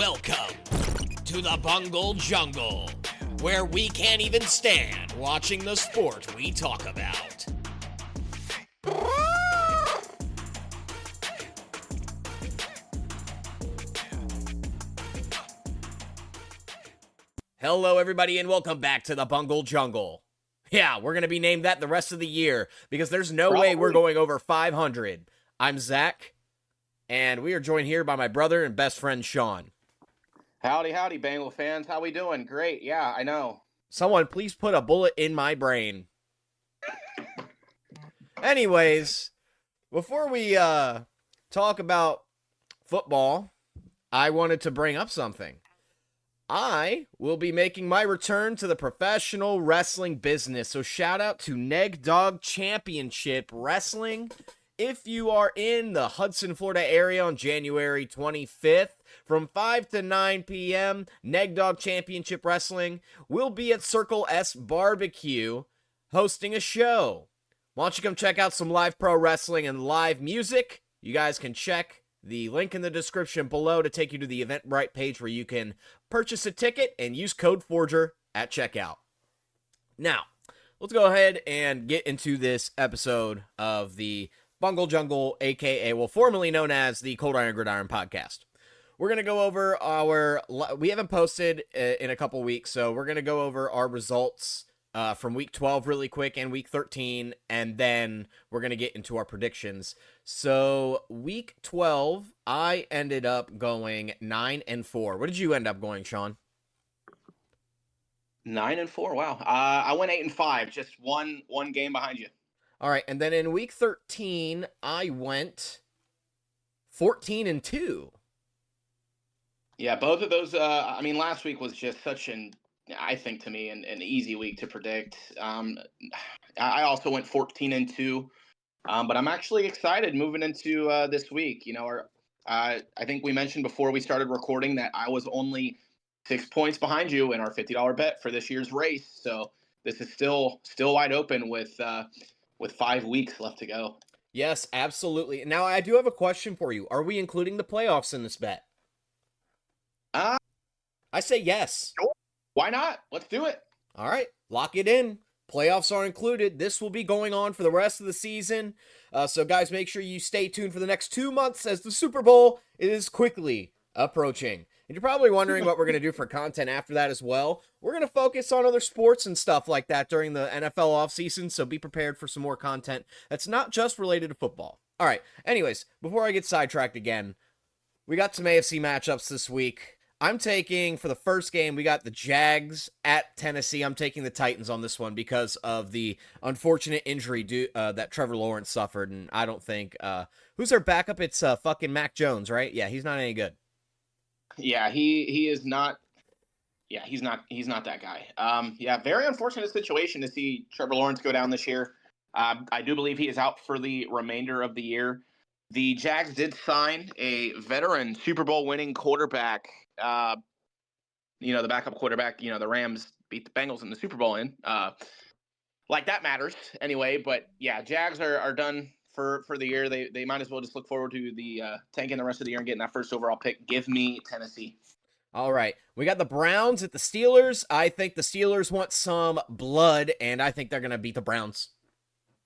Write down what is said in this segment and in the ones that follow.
Welcome to the Bungle Jungle, where we can't even stand watching the sport we talk about. Hello, everybody, and welcome back to the Bungle Jungle. Yeah, we're going to be named that the rest of the year because there's no way we're going over 500. I'm Zach, and we are joined here by my brother and best friend, Sean. Howdy, Bengal fans. How we doing? Great. Yeah, I know. Someone please put a bullet in my brain. Anyways, before we talk about football, I wanted to bring up something. I will be making my return to the professional wrestling business, so shout out to NEGDOG Championship Wrestling. If you are in the Hudson, Florida area on January 25th, from 5 to 9 p.m., NEGDOG Championship Wrestling will be at Circle S Barbecue hosting a show. Why don't you come check out some live pro wrestling and live music? You guys can check the link in the description below to take you to the Eventbrite page where you can purchase a ticket and use code FORGER at checkout. Now, let's go ahead and get into this episode of the Bungle Jungle, a.k.a., formerly known as the Coldiron Gridiron podcast. We're going to go over we haven't posted in a couple weeks, so we're going to go over our results from week 12 really quick and week 13, and then we're going to get into our predictions. So week 12, I ended up going 9-4. What did you end up going, Sean? 9-4. Wow. I went 8-5, just one game behind you. All right, and then in week 13, I went 14-2. Yeah, both of those. Last week was just such I think to me, an easy week to predict. I also went 14-2, but I'm actually excited moving into this week. You know, I think we mentioned before we started recording that I was only 6 points behind you in our $50 bet for this year's race. So this is still wide open with 5 weeks left to go. Yes, absolutely. Now I do have a question for you. Are we including the playoffs in this bet? I say yes. Sure. Why not? Let's do it. All right, lock it in. Playoffs are included. This will be going on for the rest of the season. So, guys, make sure you stay tuned for the next 2 months as the Super Bowl is quickly approaching. And you're probably wondering what we're going to do for content after that as well. We're going to focus on other sports and stuff like that during the NFL offseason, so be prepared for some more content that's not just related to football. All right, anyways, before I get sidetracked again, we got some AFC matchups this week. I'm taking, for the first game, we got the Jags at Tennessee. I'm taking the Titans on this one because of the unfortunate injury that Trevor Lawrence suffered, and I don't think, who's their backup? It's fucking Mac Jones, right? Yeah, he's not any good. Yeah, he is not. Yeah, he's not that guy. Very unfortunate situation to see Trevor Lawrence go down this year. I do believe he is out for the remainder of the year. The Jags did sign a veteran Super Bowl winning quarterback. The backup quarterback, the Rams beat the Bengals in the Super Bowl like that matters anyway. But yeah, Jags are done for the year. They might as well just look forward to the tanking the rest of the year and getting that first overall pick. Give me Tennessee. All right. We got the Browns at the Steelers. I think the Steelers want some blood, and I think they're going to beat the Browns.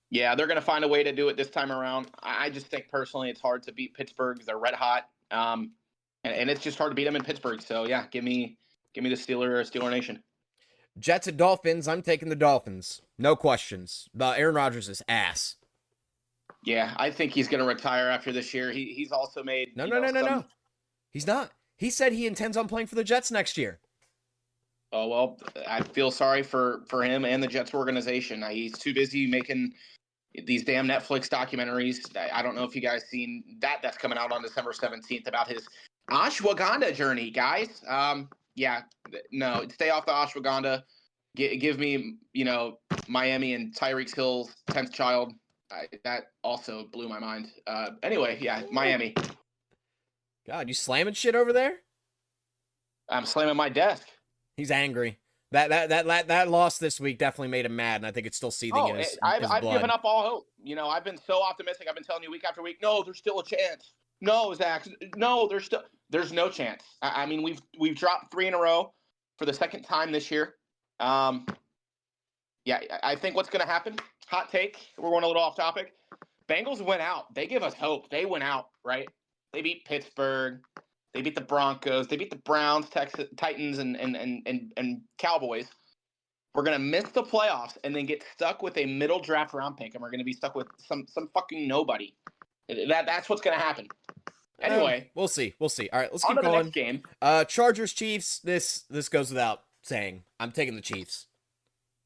Yeah, they're going to find a way to do it this time around. I just think personally it's hard to beat Pittsburgh. They're red hot. And it's just hard to beat them in Pittsburgh. So, yeah, give me the Steeler Nation. Jets and Dolphins. I'm taking the Dolphins. No questions. Aaron Rodgers is ass. Yeah, I think he's going to retire after this year. He's also made... No. He's not. He said he intends on playing for the Jets next year. Oh, well, I feel sorry for him and the Jets organization. He's too busy making these damn Netflix documentaries. I don't know if you guys seen that's coming out on December 17th about his ashwagandha journey, guys. No, stay off the ashwagandha. Give me, Miami and Tyreek Hill's 10th child. That also blew my mind. Anyway, yeah, Miami. God, you slamming shit over there? I'm slamming my desk. He's angry. That loss this week definitely made him mad, and I think it's still seething in his blood. I've given up all hope. I've been so optimistic. I've been telling you week after week, no, there's still a chance. No, Zach. No, there's no chance. I mean, we've dropped 3 in a row for the second time this year. Um, yeah, I think what's going to happen. Hot take. We're going a little off topic. Bengals went out. They give us hope. They went out, right? They beat Pittsburgh. They beat the Broncos. They beat the Browns, Texas Titans, and Cowboys. We're gonna miss the playoffs and then get stuck with a middle draft round pick, and we're gonna be stuck with some fucking nobody. That's what's gonna happen. Anyway, we'll see. We'll see. All right, let's on keep to the going. next game. Chargers Chiefs. This goes without saying. I'm taking the Chiefs.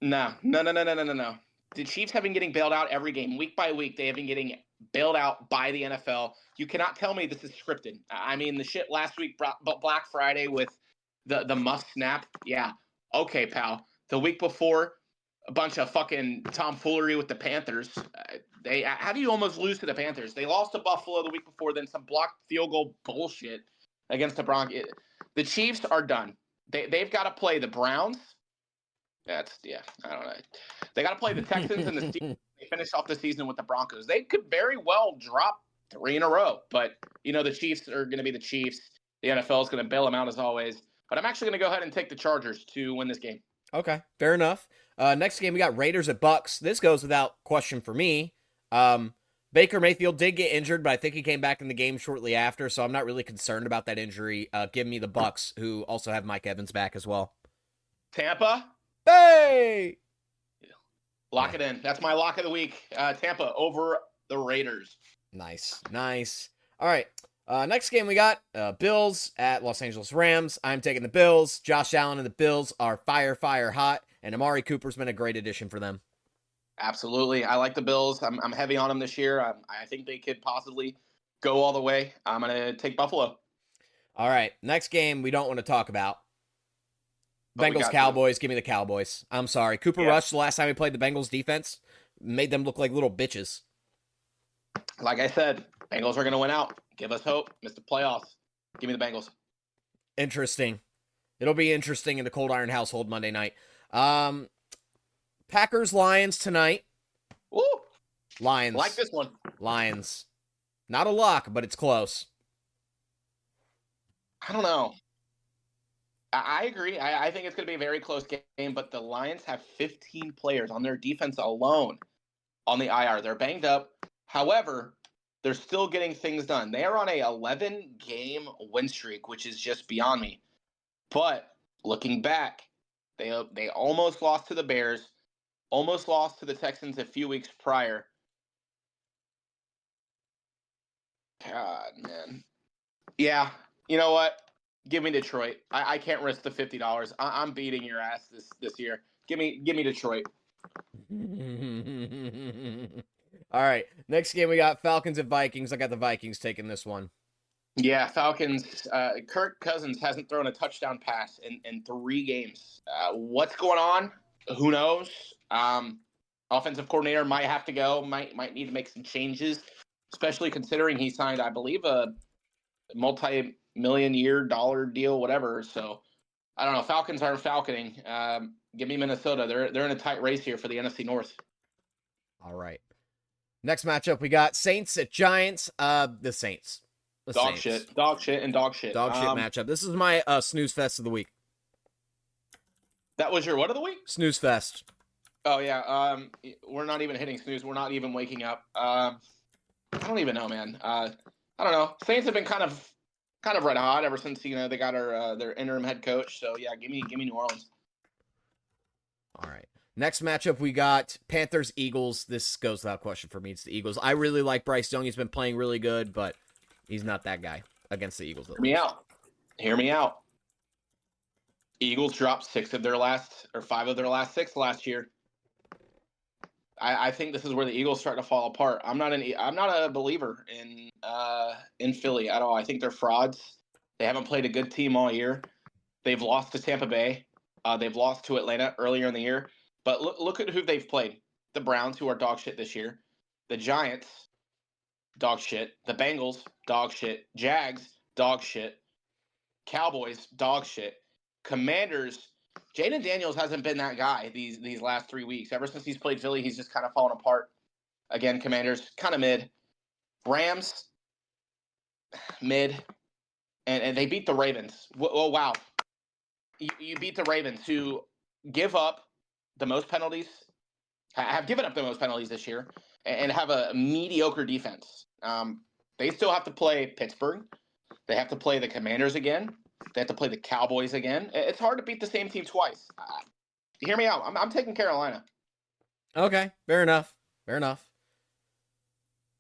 No. The Chiefs have been getting bailed out every game, week by week. They have been getting bailed out by the NFL. You cannot tell me this is scripted. I mean, the shit last week, Black Friday with the must snap. Yeah, okay, pal. The week before, a bunch of fucking tomfoolery with the Panthers. How do you almost lose to the Panthers? They lost to Buffalo the week before, then some blocked field goal bullshit against the Broncos. The Chiefs are done. They've got to play the Browns. I don't know. They got to play the Texans and the Steelers. They finish off the season with the Broncos. They could very well drop 3 in a row, but the Chiefs are going to be the Chiefs. The NFL is going to bail them out as always. But I'm actually going to go ahead and take the Chargers to win this game. Okay, fair enough. Next game, we got Raiders at Bucks. This goes without question for me. Baker Mayfield did get injured, but I think he came back in the game shortly after, so I'm not really concerned about that injury. Give me the Bucks, who also have Mike Evans back as well. Tampa? Hey! Lock it in. That's my lock of the week. Tampa over the Raiders. Nice. All right. Next game we got Bills at Los Angeles Rams. I'm taking the Bills. Josh Allen and the Bills are fire hot, and Amari Cooper's been a great addition for them. Absolutely. I like the Bills. I'm heavy on them this year. I think they could possibly go all the way. I'm going to take Buffalo. All right. Next game we don't want to talk about. Bengals Cowboys. Give me the Cowboys. I'm sorry. Cooper Rush, the last time he played the Bengals defense, made them look like little bitches. Like I said, Bengals are going to win out. Give us hope. Miss the playoffs. Give me the Bengals. Interesting. It'll be interesting in the Coldiron household Monday night. Packers Lions tonight. Ooh. Lions. I like this one. Lions. Not a lock, but it's close. I don't know. I agree. I think it's going to be a very close game, but the Lions have 15 players on their defense alone on the IR. They're banged up. However, they're still getting things done. They are on a 11-game win streak, which is just beyond me. But looking back, they almost lost to the Bears, almost lost to the Texans a few weeks prior. God, man. Yeah, you know what? Give me Detroit. I can't risk the $50. I'm beating your ass this year. Give me Detroit. All right. Next game we got Falcons and Vikings. I got the Vikings taking this one. Yeah, Falcons. Kirk Cousins hasn't thrown a touchdown pass in 3 games. What's going on? Who knows? Offensive coordinator might have to go. Might need to make some changes, especially considering he signed, I believe, a multi-million-year dollar deal, whatever. So I don't know. Falcons aren't falconing. Give me Minnesota. They're in a tight race here for the NFC North. All right. Next matchup we got Saints at Giants. The Saints. Dog shit Matchup. This is my snooze fest of the week. That was your what of the week? Snooze fest. Oh yeah. We're not even hitting snooze. We're not even waking up. I don't even know, man. I don't know. Saints have been kind of red hot ever since they got their interim head coach. So yeah, give me New Orleans. All right. Next matchup we got Panthers Eagles. This goes without question for me. It's the Eagles. I really like Bryce Young. He's been playing really good, but he's not that guy against the Eagles. Hear me out. Eagles dropped 5 of their last 6 last year. I think this is where the Eagles start to fall apart. I'm not a believer in Philly at all. I think they're frauds. They haven't played a good team all year. They've lost to Tampa Bay. They've lost to Atlanta earlier in the year. But look at who they've played. The Browns, who are dog shit this year. The Giants, dog shit. The Bengals, dog shit. Jags, dog shit. Cowboys, dog shit. Commanders, Jaden Daniels hasn't been that guy these last 3 weeks. Ever since he's played Philly, he's just kind of fallen apart. Again, Commanders, kind of mid. Rams, mid, and they beat the Ravens. Oh, wow. You beat the Ravens, who give up the most penalties, have given up the most penalties this year, and have a mediocre defense. They still have to play Pittsburgh. They have to play the Commanders again. They have to play the Cowboys again. It's hard to beat the same team twice. Hear me out. I'm taking Carolina. Okay, fair enough. Fair enough.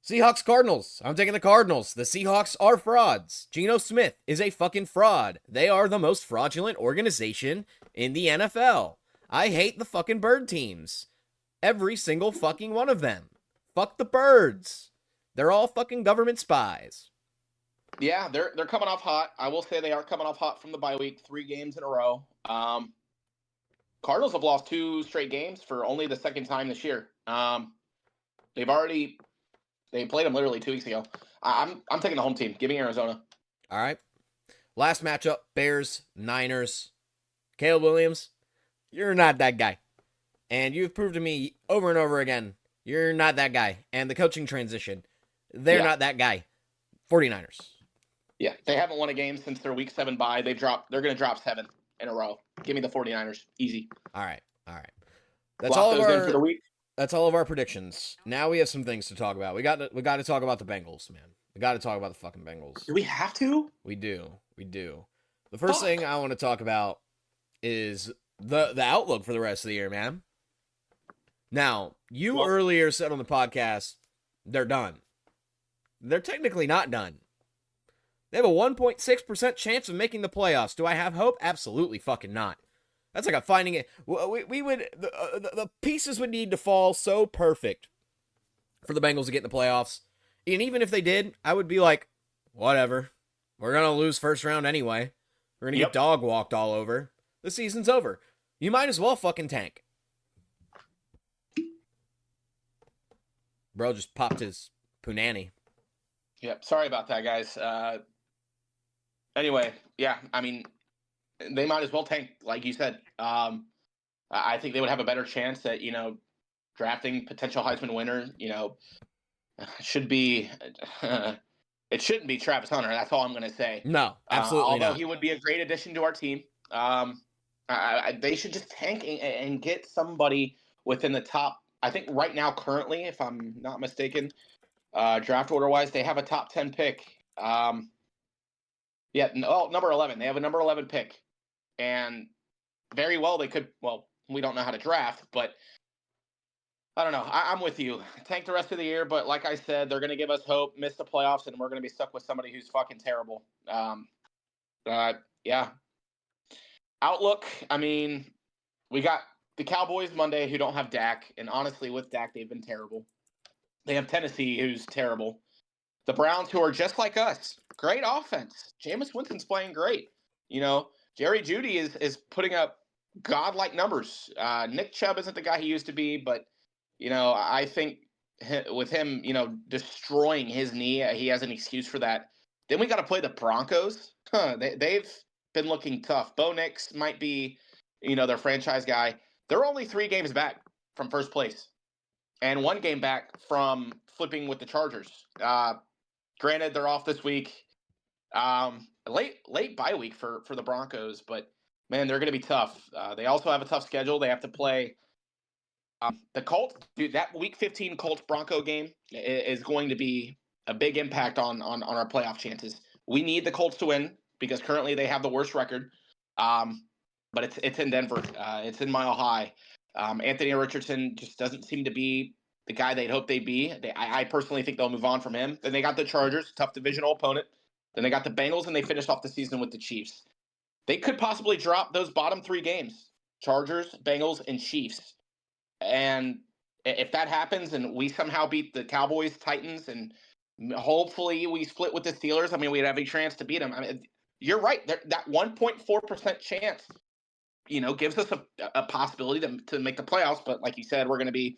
Seahawks Cardinals. I'm taking the Cardinals. The Seahawks are frauds. Geno Smith is a fucking fraud. They are the most fraudulent organization in the NFL. I hate the fucking bird teams. Every single fucking one of them. Fuck the birds. They're all fucking government spies. Yeah, they're coming off hot. I will say they are coming off hot from the bye week, 3 games in a row. Cardinals have lost 2 straight games for only the second time this year. They played them literally 2 weeks ago. I'm taking the home team. Give me Arizona. All right. Last matchup, Bears, Niners. Caleb Williams, you're not that guy. And you've proved to me over and over again, you're not that guy. And the coaching transition, they're not that guy. 49ers. Yeah, they haven't won a game since their week 7 bye. They're going to drop 7 in a row. Give me the 49ers. Easy. All right. That's all of our for the week. That's all of our predictions. Now we have some things to talk about. We got to talk about the Bengals, man. We got to talk about the fucking Bengals. Do we have to? We do. The first thing I want to talk about is the outlook for the rest of the year, man. Now, you earlier said on the podcast, they're done. They're technically not done. They have a 1.6% chance of making the playoffs. Do I have hope? Absolutely fucking not. That's like a finding it. We would the pieces would need to fall so perfect for the Bengals to get in the playoffs. And even if they did, I would be like, whatever. We're gonna lose first round anyway. We're gonna get dog walked all over. The season's over. You might as well fucking tank. Bro just popped his punani. Yep. Sorry about that, guys. Anyway, yeah. I mean, they might as well tank, like you said. I think they would have a better chance at drafting potential Heisman winner. Should be. It shouldn't be Travis Hunter. That's all I'm going to say. No, absolutely although not. he would be a great addition to our team. They should just tank and get somebody within the top. I think right now, currently, if I'm not mistaken, draft order wise, they have a top 10 pick. Number 11. They have a number 11 pick, and very well they could. Well, we don't know how to draft, but I don't know. I'm with you. Tank the rest of the year, but like I said, they're going to give us hope, miss the playoffs, and we're going to be stuck with somebody who's fucking terrible. Yeah. Outlook, I mean, we got the Cowboys Monday who don't have Dak, and honestly, with Dak, they've been terrible. They have Tennessee, who's terrible. The Browns, who are just like us. Great offense. Jameis Winston's playing great. Jerry Jeudy is putting up godlike numbers. Nick Chubb isn't the guy he used to be, but I think with him, destroying his knee, he has an excuse for that. Then we got to play the Broncos. They've been looking tough. Bo Nix might be, their franchise guy. They're only 3 games back from first place, and 1 game back from flipping with the Chargers. Granted, they're off this week. Late bye week for the Broncos, but man, they're going to be tough. They also have a tough schedule. They have to play the Colts. Dude, that week 15 Colts Bronco game is going to be a big impact on our playoff chances. We need the Colts to win because currently they have the worst record. But it's in Denver. It's in Mile High. Anthony Richardson just doesn't seem to be the guy they'd hope they'd be. I personally think they'll move on from him. Then they got the Chargers, tough divisional opponent. Then they got the Bengals, and they finished off the season with the Chiefs. They could possibly drop those bottom 3 games: Chargers, Bengals, and Chiefs. And if that happens and we somehow beat the Cowboys, Titans, and hopefully we split with the Steelers, I mean, we'd have a chance to beat them. I mean, you're right. That 1.4% chance, gives us a possibility to make the playoffs. But like you said, we're going to be,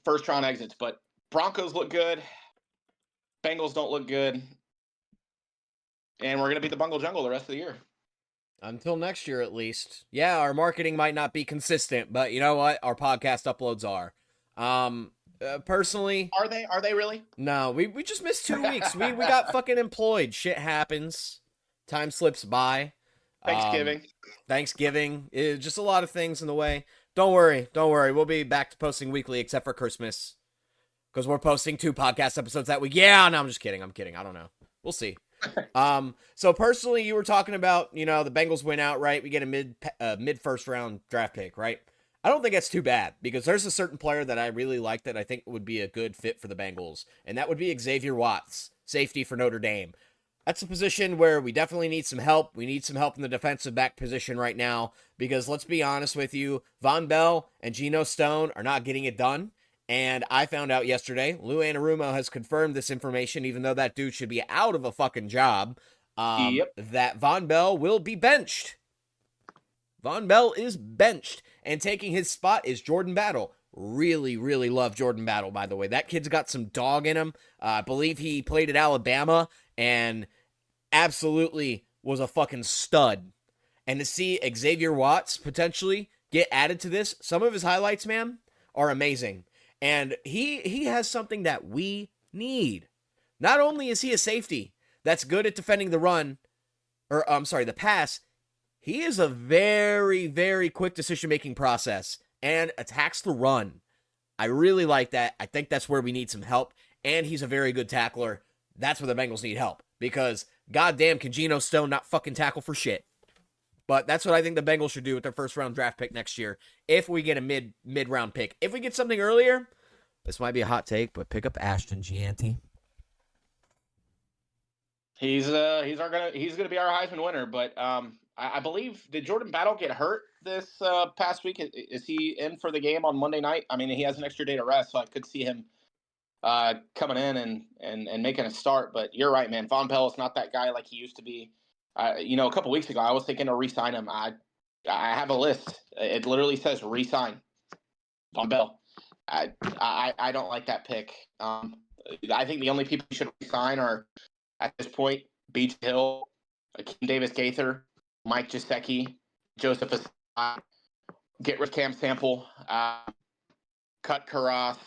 first round exits. But Broncos look good. Bengals don't look good. And we're going to be the Bungle Jungle the rest of the year. Until next year, at least. Yeah, our marketing might not be consistent, but you know what? Our podcast uploads are. Personally, Are they really? no. We just missed 2 weeks. We got fucking employed. Shit happens. Time slips by. Um, Thanksgiving. Thanksgiving, just a lot of things in the way. Don't worry, don't worry. We'll be back to posting weekly, except for Christmas, because we're posting 2 podcast episodes that week. Yeah, no, I'm just kidding. I'm kidding. I don't know. We'll see. So personally, you were talking about, the Bengals win outright. We get a mid first round draft pick, right? I don't think that's too bad because there's a certain player that I really like that I think would be a good fit for the Bengals, and that would be Xavier Watts, safety for Notre Dame. That's a position where we definitely need some help. We need some help in the defensive back position right now because let's be honest with you, Von Bell and Geno Stone are not getting it done. And I found out yesterday, Lou Anarumo has confirmed this information, even though that dude should be out of a fucking job, Yep. that Von Bell will be benched. Von Bell is benched, and taking his spot is Jordan Battle. Really, really love Jordan Battle, by the way. That kid's got some dog in him. I believe he played at Alabama and absolutely was a fucking stud. And to see Xavier Watts potentially get added to this, some of his highlights, man, are amazing. And he has something that we need. Not only is he a safety that's good at defending the run, or I'm sorry, the pass, he is a very, very quick decision-making process and attacks the run. I really like that. I think that's where we need some help. And he's a very good tackler. That's where the Bengals need help. Because, goddamn, can Geno Stone not fucking tackle for shit? But that's what I think the Bengals should do with their first-round draft pick next year. If we get a mid-round pick. If we get something earlier, this might be a hot take, but pick up Ashton Gianti. He's gonna be our Heisman winner, but I believe, did Jordan Battle get hurt this past week? Is he in for the game on Monday night? I mean, he has an extra day to rest, so I could see him coming in and making a start. But you're right, man. Von Bell is not that guy like he used to be. A couple weeks ago, I was thinking to re-sign him. I have a list. It literally says re-sign Von Bell. I don't like that pick. I think the only people you should re-sign are, at this point, Beach Hill, Akeem Davis-Gaither, Mike Gesicki, Joseph Asai, get rid of Cam Sample, cut Karras.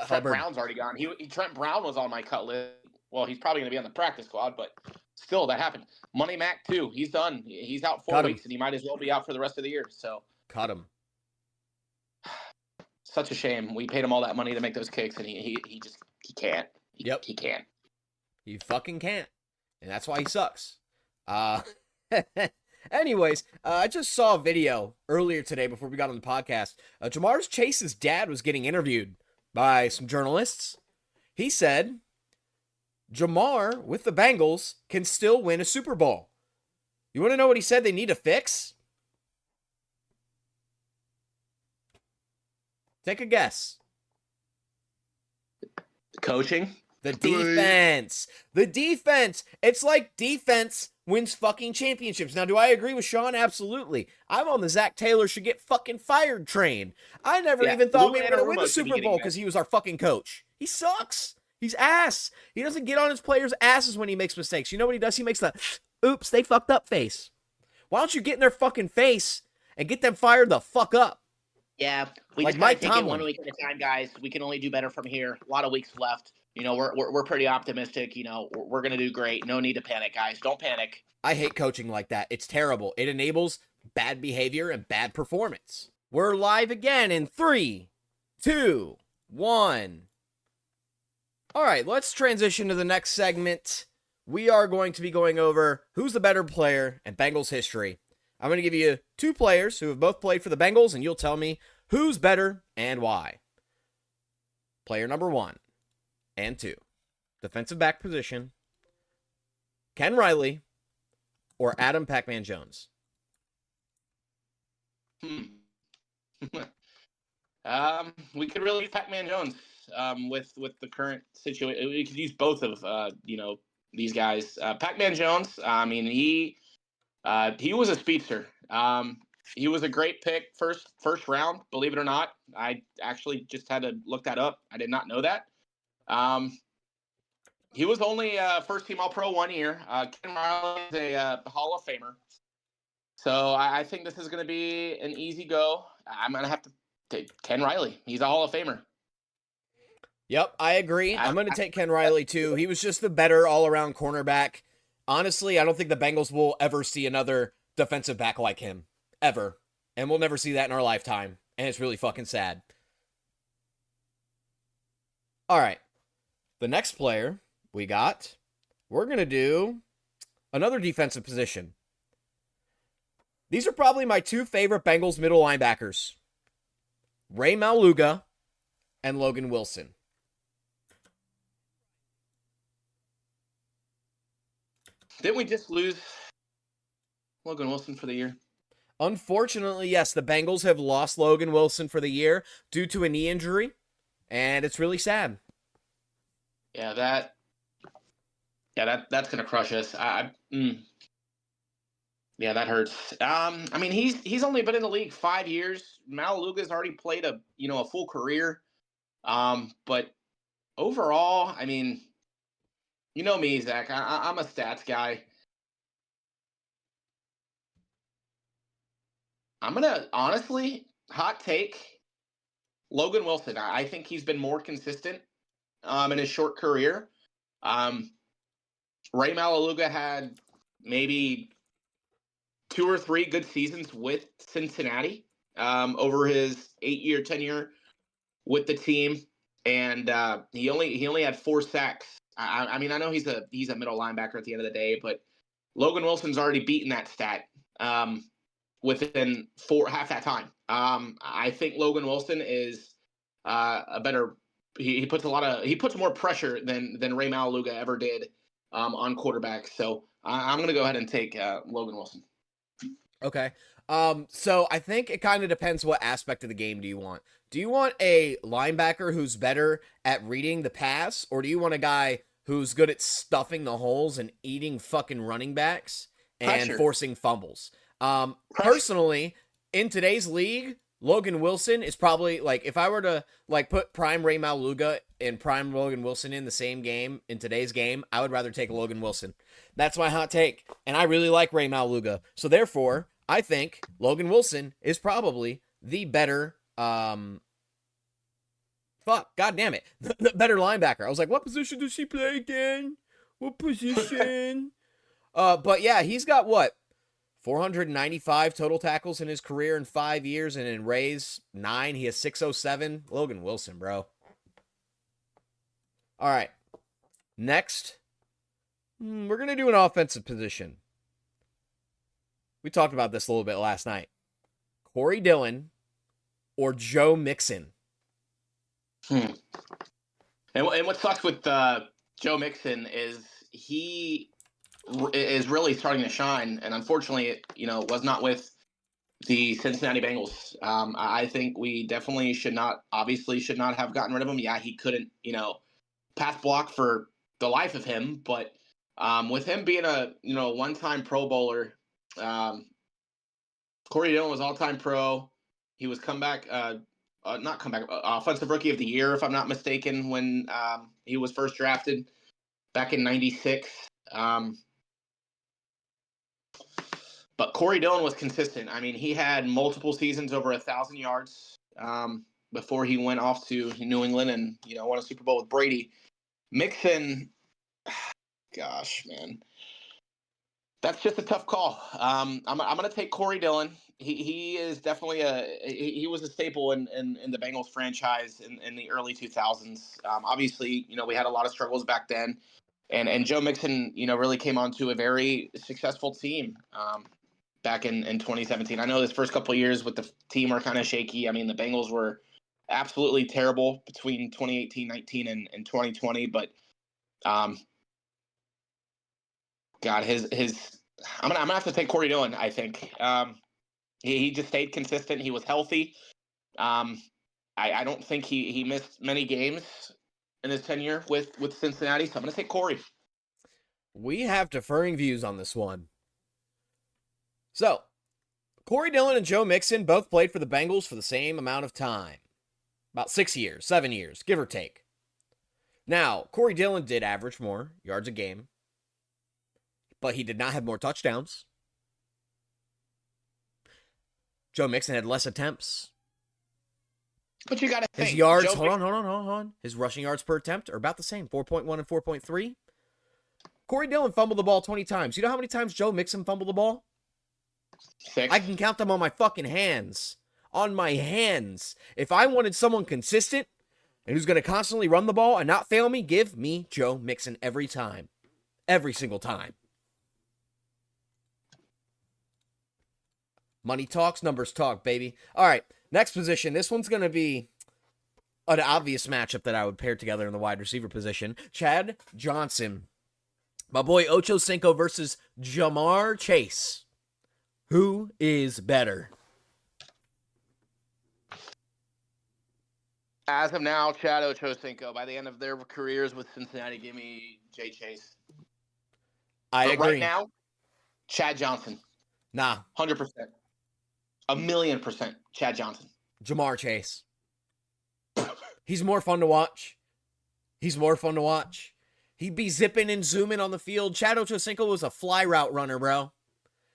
Trent Brown's already gone. Trent Brown was on my cut list. Well, he's probably going to be on the practice squad, but still, that happened. Money Mac, too. He's done. He's out 4 weeks, and he might as well be out for the rest of the year. So Cut him. Such a shame. We paid him all that money to make those kicks, and he can't. He can't. He fucking can't. And that's why he sucks. Anyways, I just saw a video earlier today before we got on the podcast. Jamar Chase's dad was getting interviewed by some journalists. He said, Jamar, with the Bengals, can still win a Super Bowl. You want to know what he said they need to fix? Take a guess. Coaching? The defense. The defense. It's like defense wins fucking championships. Now, do I agree with Sean? Absolutely. I'm on the Zach Taylor should get fucking fired train. I never even thought we were going to win the Super Bowl because he was our fucking coach. He sucks. He's ass. He doesn't get on his players' asses when he makes mistakes. You know what he does? He makes the, oops, they fucked up face. Why don't you get in their fucking face and get them fired the fuck up? Yeah, we just gotta take it 1 week at a time, guys. We can only do better from here. A lot of weeks left. We're pretty optimistic. We're gonna do great. No need to panic, guys. Don't panic. I hate coaching like that. It's terrible. It enables bad behavior and bad performance. We're live again in 3, 2, 1. All right, let's transition to the next segment. We are going to be going over who's the better player in Bengals history. I'm going to give you 2 players who have both played for the Bengals, and you'll tell me who's better and why. Player number 1 and 2. Defensive back position. Ken Riley or Adam Pac-Man Jones? We could really use Pac-Man Jones with the current situation. We could use both of these guys. Pac-Man Jones. I mean, he was a speedster. He was a great pick, first round. Believe it or not, I actually just had to look that up. I did not know that. He was only first team All-Pro 1 year. Ken Riley is a Hall of Famer. So I think this is going to be an easy go. I'm going to have to take Ken Riley. He's a Hall of Famer. Yep, I agree. I, I'm going to I, take Ken Riley too. He was just the better all-around cornerback. Honestly, I don't think the Bengals will ever see another defensive back like him. Ever. And we'll never see that in our lifetime. And it's really fucking sad. All right. The next player we're going to do another defensive position. These are probably my two favorite Bengals middle linebackers, Ray Maluga and Logan Wilson. didn't we just lose Logan Wilson for the year? Unfortunately, yes, the Bengals have lost Logan Wilson for the year due to a knee injury, and it's really sad. Yeah, that's gonna crush us. Yeah, that hurts. I mean, he's only been in the league 5 years. Malaluga's already played a full career. But overall, I mean, you know me, Zach. I'm a stats guy. I'm gonna honestly hot take Logan Wilson. I think he's been more consistent in his short career. Um, Ray Malaluga had maybe 2 or 3 good seasons with Cincinnati over his 8-year tenure with the team, and he only had 4 sacks. I mean, I know he's a middle linebacker at the end of the day, but Logan Wilson's already beaten that stat within half that time. I think Logan Wilson is a better. He puts more pressure than Ray Malaluga ever did on quarterbacks. So I'm going to go ahead and take Logan Wilson. Okay. So I think it kind of depends what aspect of the game do you want. Do you want a linebacker who's better at reading the pass, or do you want a guy who's good at stuffing the holes and eating fucking running backs and Pressure. forcing fumbles? Pressure. Personally, in today's league, Logan Wilson is probably like if I were to like put prime Ray Maluga and prime Logan Wilson in the same game in today's game, I would rather take Logan Wilson. That's my hot take, and I really like Ray Maluga. So therefore, I think Logan Wilson is probably the better god damn it. The better linebacker. I was like, what position does she play again? What position? But yeah, he's got what? 495 total tackles in his career in 5 years, and in Ray's 9, he has 607. Logan Wilson, bro. All right. Next, we're going to do an offensive position. We talked about this a little bit last night. Corey Dillon or Joe Mixon? And what sucks with Joe Mixon is he is really starting to shine, and unfortunately, it was not with the Cincinnati Bengals. I think we definitely should not have gotten rid of him. Yeah, he couldn't, pass block for the life of him, but with him being a one-time Pro Bowler, Corey Dillon was all-time Pro. He was offensive rookie of the year, if I'm not mistaken, when he was first drafted back in '96. But Corey Dillon was consistent. I mean, he had multiple seasons over 1,000 yards before he went off to New England and won a Super Bowl with Brady. Mixon, gosh, man, that's just a tough call. I'm going to take Corey Dillon. He is definitely he was a staple in the Bengals franchise in the early 2000s. Obviously, we had a lot of struggles back then, and Joe Mixon, really came onto a very successful team back in 2017. I know his first couple of years with the team are kind of shaky. I mean, the Bengals were absolutely terrible between 2018-19 and 2020, but God, his I'm gonna have to take Corey Dillon. I think he just stayed consistent. He was healthy. I don't think he missed many games in his tenure with Cincinnati, so I'm gonna take Corey. We have differing views on this one. So, Corey Dillon and Joe Mixon both played for the Bengals for the same amount of time. About 6 years, 7 years, give or take. Now, Corey Dillon did average more yards a game, but he did not have more touchdowns. Joe Mixon had less attempts. But you got to think. His yards, hold on. His rushing yards per attempt are about the same, 4.1 and 4.3. Corey Dillon fumbled the ball 20 times. You know how many times Joe Mixon fumbled the ball? 6. I can count them on my fucking hands. On my hands. If I wanted someone consistent and who's going to constantly run the ball and not fail me, give me Joe Mixon every time. Every single time. Money talks, numbers talk, baby. All right, next position. This one's going to be an obvious matchup that I would pair together in the wide receiver position. Chad Johnson. My boy Ocho Cinco versus Jamar Chase. Who is better? As of now, Chad Ochocinco. By the end of their careers with Cincinnati, give me Jay Chase. I agree. Right now, Chad Johnson. Nah. 100%. 1,000,000% Chad Johnson. Jamar Chase. He's more fun to watch. He'd be zipping and zooming on the field. Chad Ochocinco was a fly route runner, bro.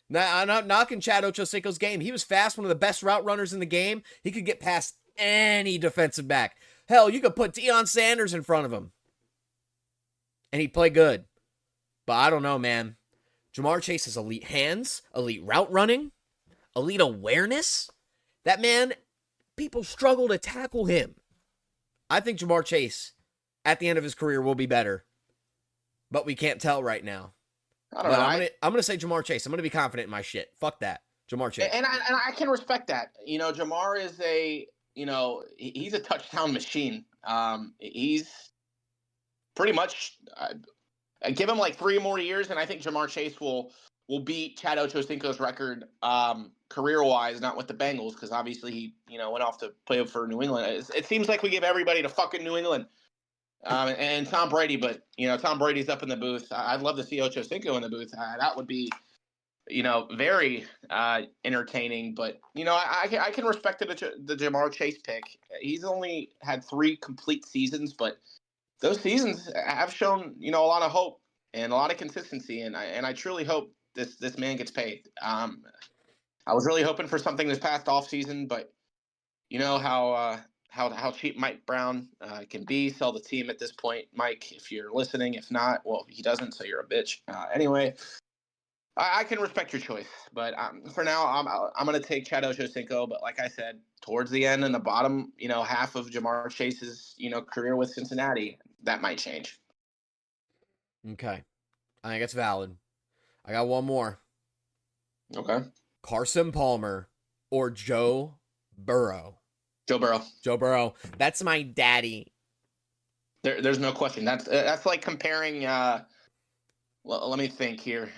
Now, I'm not knocking Chad Ochocinco's game. He was fast, one of the best route runners in the game. He could get past any defensive back. Hell, you could put Deion Sanders in front of him. And he'd play good. But I don't know, man. Jamar Chase is elite hands, elite route running, elite awareness. That man, people struggle to tackle him. I think Jamar Chase, at the end of his career, will be better. But we can't tell right now. I don't know. I'm gonna say Jamar Chase. I'm gonna be confident in my shit. Fuck that. Jamar Chase. And I can respect that. You know, Jamar is he's a touchdown machine. He's pretty much give him like 3 more years, and I think Jamar Chase will beat Chad Ochocinco's record career-wise, not with the Bengals, because obviously he went off to play for New England. It seems like we give everybody to fucking New England. And Tom Brady, but Tom Brady's up in the booth. I'd love to see Ochocinco in the booth. That would be, very entertaining. But I can respect the Jamar Chase pick. He's only had 3 complete seasons, but those seasons have shown a lot of hope and a lot of consistency. And I truly hope this man gets paid. I was really hoping for something this past offseason, but you know how cheap Mike Brown can be. Sell the team at this point, Mike, if you're listening. If not, well, he doesn't, so you're a bitch. Anyway, I can respect your choice, but for now, I'm going to take Chad Ochocinco. But like I said, towards the end and the bottom, half of Jamar Chase's career with Cincinnati, that might change. Okay, I think it's valid. I got one more. Okay. Carson Palmer or Joe Burrow. Joe Burrow. That's my daddy. There's no question. That's like comparing. Well, let me think here.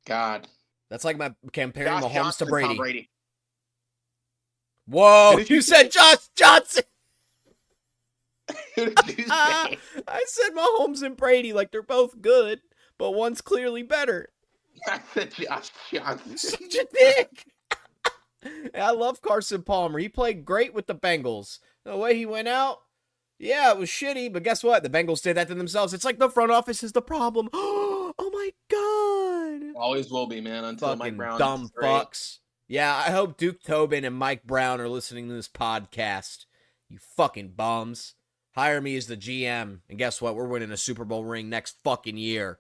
God. That's like comparing Josh Mahomes Johnson to Brady. Tom Brady. Whoa! You said Josh Johnson. Who did you say? I said Mahomes and Brady like they're both good, but one's clearly better. I said Josh Johnson. Such a dick. I love Carson Palmer. He played great with the Bengals. The way he went out, yeah, it was shitty, but guess what? The Bengals did that to themselves. It's like the front office is the problem. Oh my God. Always will be, man, until Fucking Mike Brown. dumb fucks. Yeah, I hope Duke Tobin and Mike Brown are listening to this podcast. You fucking bums. Hire me as the GM, and guess what? We're winning a Super Bowl ring next fucking year.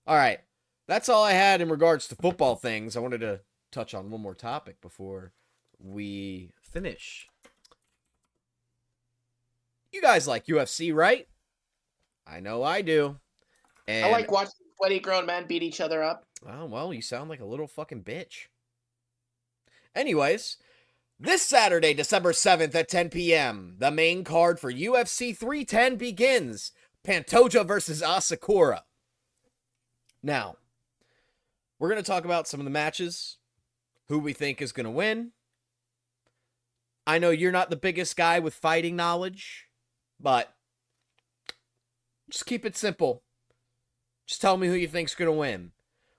All right. That's all I had in regards to football things. I wanted to touch on one more topic before we finish. You guys like UFC, right? I know I do. And I like watching sweaty grown men beat each other up. Oh, well, you sound like a little fucking bitch. Anyways, this Saturday, December 7th at 10 p.m., the main card for UFC 310 begins. Pantoja versus Asakura. Now, we're going to talk about some of the matches, who we think is going to win. I know you're not the biggest guy with fighting knowledge, but just keep it simple. Just tell me who you think's going to win.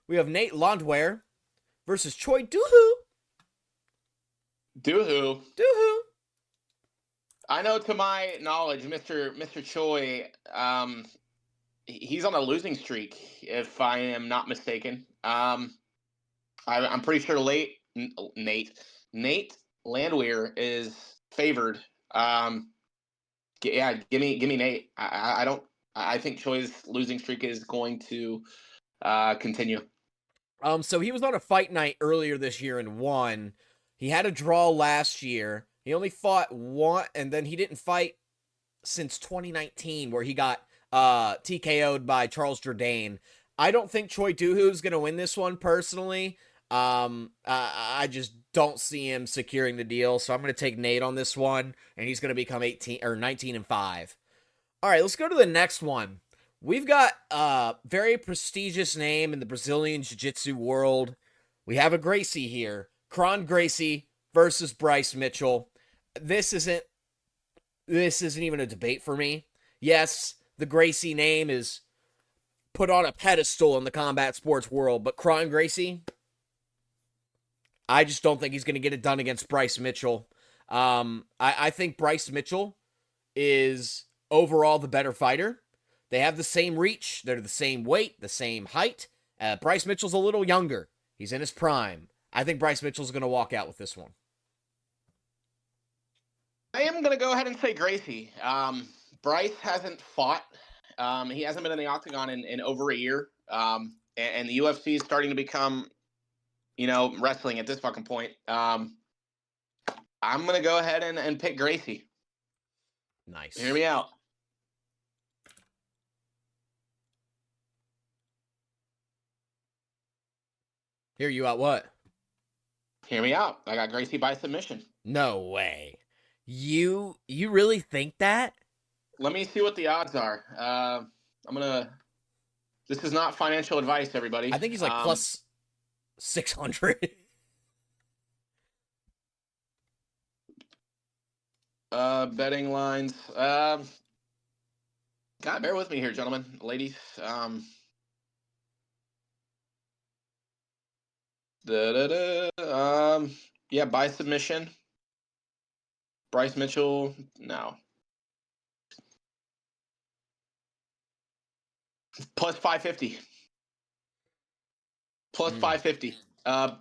We have Nate Landwehr versus Choi Doohoo. Doohoo. Doohoo. I know, to my knowledge, Mr. Choi, he's on a losing streak, if I am not mistaken. I'm pretty sure Nate Landwehr is favored. Yeah, give me Nate. I don't. I think Choi's losing streak is going to continue. So he was on a fight night earlier this year and won. He had a draw last year. He only fought one, and then he didn't fight since 2019, where he got TKO'd by Charles Jourdain. I don't think Choi Doohoo's going to win this one personally. I just don't see him securing the deal, so I'm going to take Nate on this one, and he's going to become 19-5. All right, let's go to the next one. We've got a very prestigious name in the Brazilian Jiu-Jitsu world. We have a Gracie here. Kron Gracie versus Bryce Mitchell. This isn't even a debate for me. Yes, the Gracie name is put on a pedestal in the combat sports world, but Kron Gracie, I just don't think he's going to get it done against Bryce Mitchell. I think Bryce Mitchell is overall the better fighter. They have the same reach. They're the same weight, the same height. Bryce Mitchell's a little younger. He's in his prime. I think Bryce Mitchell's going to walk out with this one. I am going to go ahead and say Gracie. Bryce hasn't fought. He hasn't been in the octagon in over a year. And the UFC is starting to become, wrestling at this fucking point. I'm going to go ahead and pick Gracie. Nice. Hear me out. Hear you out what? Hear me out. I got Gracie by submission. No way. You really think that? Let me see what the odds are. This is not financial advice, everybody. I think he's like plus 600. Betting lines. God, bear with me here, gentlemen, ladies. Yeah, by submission. Bryce Mitchell, no. Plus 550. Plus 550.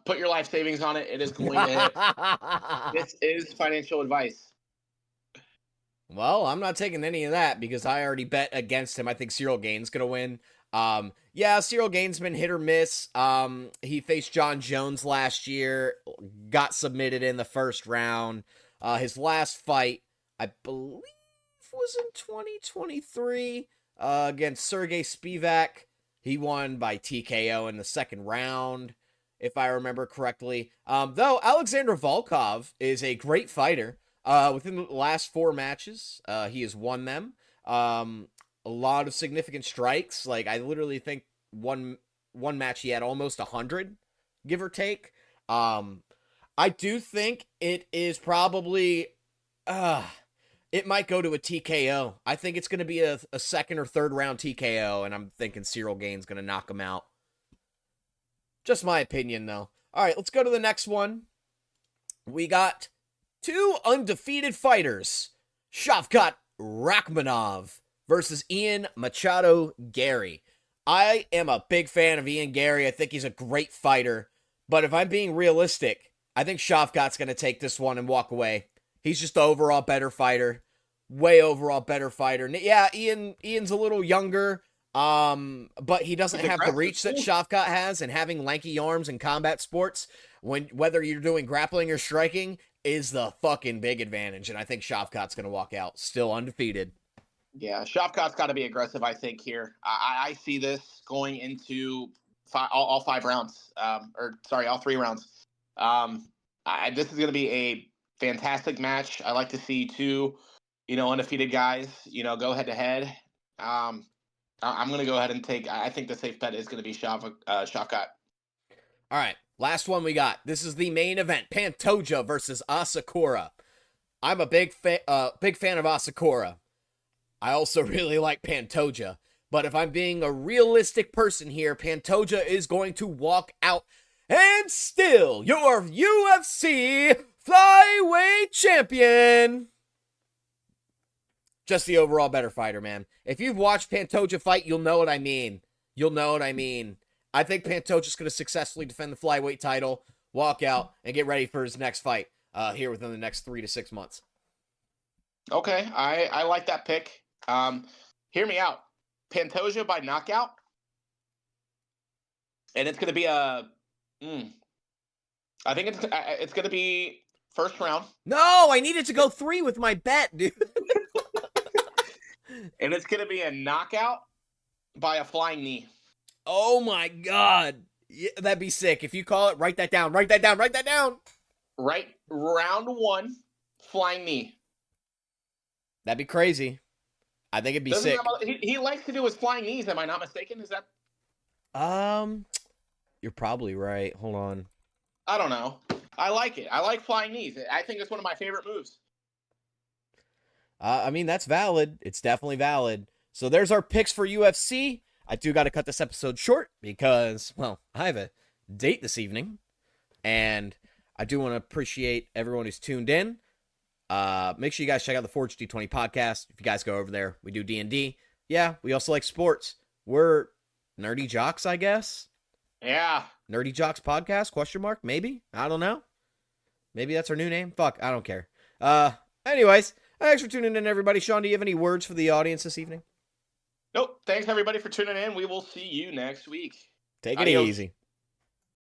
Put your life savings on it. It is going to hit. This is financial advice. Well, I'm not taking any of that because I already bet against him. I think Cyril Gain's going to win. Yeah, Cyril Gain's been hit or miss. He faced John Jones last year, got submitted in the first round. His last fight, I believe, was in 2023 against Sergey Spivak. He won by TKO in the second round, if I remember correctly. Though Alexander Volkov is a great fighter. Within the last 4 matches, he has won them. A lot of significant strikes. Like, I literally think one match he had almost 100, give or take. I do think it is probably, it might go to a TKO. I think it's going to be a second or third round TKO, and I'm thinking Cyril Gain's going to knock him out. Just my opinion, though. All right, let's go to the next one. We got 2 undefeated fighters, Shavkat Rakhmonov versus Ian Machado Gary. I am a big fan of Ian Gary. I think he's a great fighter. But if I'm being realistic, I think Shavkat's going to take this one and walk away. He's just the overall better fighter. Way overall better fighter. Yeah, Ian's a little younger, but he doesn't have the reach that Shavkat has, and having lanky arms in combat sports, whether you're doing grappling or striking, is the fucking big advantage. And I think Shavkat's going to walk out still undefeated. Yeah, Shavkat's got to be aggressive, I think, here. I see this going into all 5 rounds. All 3 rounds. This is going to be a fantastic match. I like to see 2, undefeated guys, go head-to-head. I'm going to go ahead and take – I think the safe bet is going to be Shavkat. All right, last one we got. This is the main event, Pantoja versus Asakura. I'm a big fan of Asakura. I also really like Pantoja. But if I'm being a realistic person here, Pantoja is going to walk out and still your UFC flyweight champion. Just the overall better fighter, man. If you've watched Pantoja fight, you'll know what I mean. I think Pantoja's going to successfully defend the flyweight title, walk out, and get ready for his next fight. here within the next 3 to 6 months. Okay, I like that pick. Hear me out. Pantoja by knockout, and it's going to be a. I think it's going to be first round. No, I needed to go 3 with my bet, dude. And it's going to be a knockout by a flying knee. Oh my God. Yeah, that'd be sick. If you call it, write that down. Write that down. Write that down. Right, round 1, flying knee. That'd be crazy. I think it'd be sick. He likes to do his flying knees. Am I not mistaken? Is that? You're probably right. Hold on. I don't know. I like it. I like flying knees. I think it's one of my favorite moves. I mean, that's valid. It's definitely valid. So there's our picks for UFC. I do got to cut this episode short because, well, I have a date this evening. And I do want to appreciate everyone who's tuned in. Make sure you guys check out the Forge D20 podcast. If you guys go over there, we do D&D. Yeah, we also like sports. We're nerdy jocks, I guess. Yeah. Nerdy Jocks Podcast, question mark, maybe? I don't know. Maybe that's our new name? Fuck, I don't care. Anyways, thanks for tuning in, everybody. Sean, do you have any words for the audience this evening? Nope. Thanks, everybody, for tuning in. We will see you next week. Take it easy.